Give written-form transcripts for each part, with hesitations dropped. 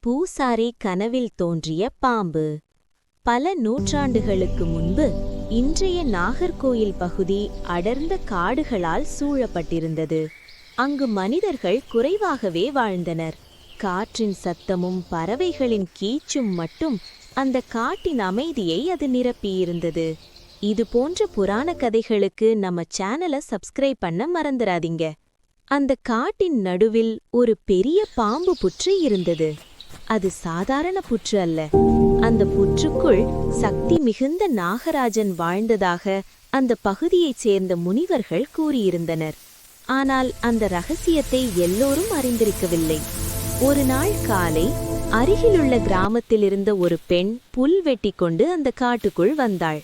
பூசாரி கனவில் தோன்றிய பாம்பு. பல நூற்றாண்டுகளுக்கு முன்பு இன்றைய நாகர்கோயில் பகுதி அடர்ந்த காடுகளால் சூழப்பட்டிருந்தது. அங்கு மனிதர்கள் குறைவாகவே வாழ்ந்தனர். காற்றின் சத்தமும் பறவைகளின் கீச்சும் மட்டும் அந்த காட்டின் அமைதியை அது நிரப்பியிருந்தது. இது போன்ற புராண கதைகளுக்கு நம்ம சேனலை சப்ஸ்கிரைப் பண்ண மறந்துடாதீங்க. அந்த காட்டின் நடுவில் ஒரு பெரிய பாம்பு புற்று இருந்தது. அது சாதாரண புற்று அல்ல. அந்த புற்றுக்குள் சக்தி மிகுந்த நாகராஜன் வாழ்ந்ததாக அந்த பகுதியைச் சேர்ந்த முனிவர்கள் கூறியிருந்தனர். ஆனால் அந்த ரகசியத்தை எல்லோரும் அறிந்திருக்கவில்லை. ஒரு நாள் காலை அருகிலுள்ள கிராமத்திலிருந்த ஒரு பெண் புல் வெட்டி கொண்டு அந்த காட்டுக்குள் வந்தாள்.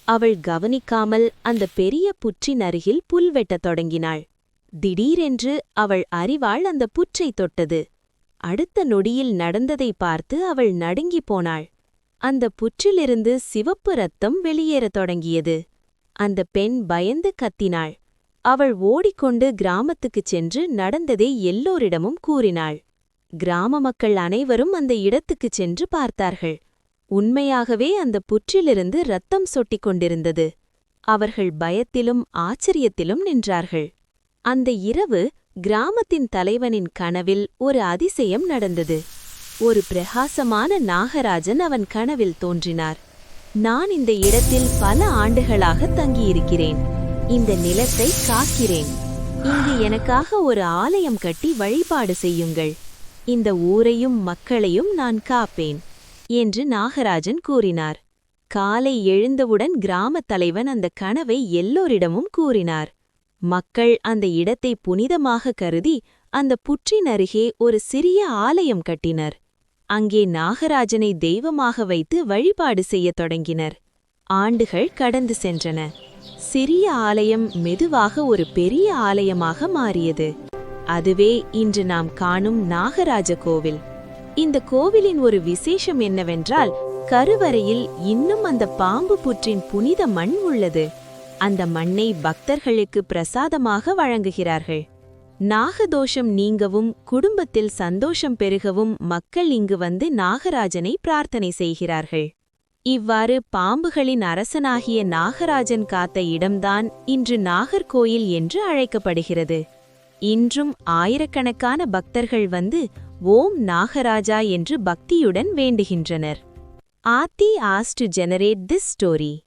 அவள் கவனிக்காமல் அந்த பெரிய புற்றின் அருகில் புல் வெட்டத் தொடங்கினாள். திடீரென்று அவள் அறிவாள் அந்த புற்றை தொட்டது. அடுத்த நொடியில் நடந்ததை பார்த்து அவள் நடுங்கி போனாள். அந்த புற்றிலிருந்து சிவப்பு ரத்தம் வெளியேறத் தொடங்கியது. அந்த பெண் பயந்து கத்தினாள். அவள் ஓடிக்கொண்டு கிராமத்துக்குச் சென்று நடந்ததை எல்லோரிடமும் கூறினாள். கிராம மக்கள் அனைவரும் அந்த இடத்துக்குச் சென்று பார்த்தார்கள். உண்மையாகவே அந்த புற்றிலிருந்து ரத்தம் சொட்டிக் கொண்டிருந்தது. அவர்கள் பயத்திலும் ஆச்சரியத்திலும் நின்றார்கள். அந்த இரவு கிராமத்தின் தலைவனின் கனவில் ஒரு அதிசயம் நடந்தது. ஒரு பிரகாசமான நாகராஜன் அவன் கனவில் தோன்றினார். நான் இந்த இடத்தில் பல ஆண்டுகளாக தங்கியிருக்கிறேன். இந்த நிலத்தை காக்கிறேன். இங்கு எனக்காக ஒரு ஆலயம் கட்டி வழிபாடு செய்யுங்கள். இந்த ஊரையும் மக்களையும் நான் காப்பேன் என்று நாகராஜன் கூறினார். காலை எழுந்தவுடன் கிராமத் தலைவன் அந்த கனவை எல்லோரிடமும் கூறினார். மக்கள் அந்த இடத்தை புனிதமாக கருதி அந்த புற்றின் அருகே ஒரு சிறிய ஆலயம் கட்டினர். அங்கே நாகராஜனை தெய்வமாக வைத்து வழிபாடு செய்யத் தொடங்கினர். ஆண்டுகள் கடந்து சென்றன. சிறிய ஆலயம் மெதுவாக ஒரு பெரிய ஆலயமாக மாறியது. அதுவே இன்று நாம் காணும் நாகராஜ கோவில். இந்த கோவிலின் ஒரு விசேஷம் என்னவென்றால், கருவறையில் இன்னும் அந்த பாம்பு புற்றின் புனித மண் உள்ளது. அந்த மண்ணை பக்தர்களுக்கு பிரசாதமாக வழங்குகிறார்கள். நாகதோஷம் நீங்கவும் குடும்பத்தில் சந்தோஷம் பெருகவும் மக்கள் இங்கு வந்து நாகராஜனை பிரார்த்தனை செய்கிறார்கள். இவ்வாறு பாம்புகளின் அரசனாகிய நாகராஜன் காத்த இடம்தான் இன்று நாகர்கோயில் என்று அழைக்கப்படுகிறது. இன்றும் ஆயிரக்கணக்கான பக்தர்கள் வந்து ஓம் நாகராஜா என்று பக்தியுடன் வேண்டுகின்றனர். ஆத்தி asked to generate this story.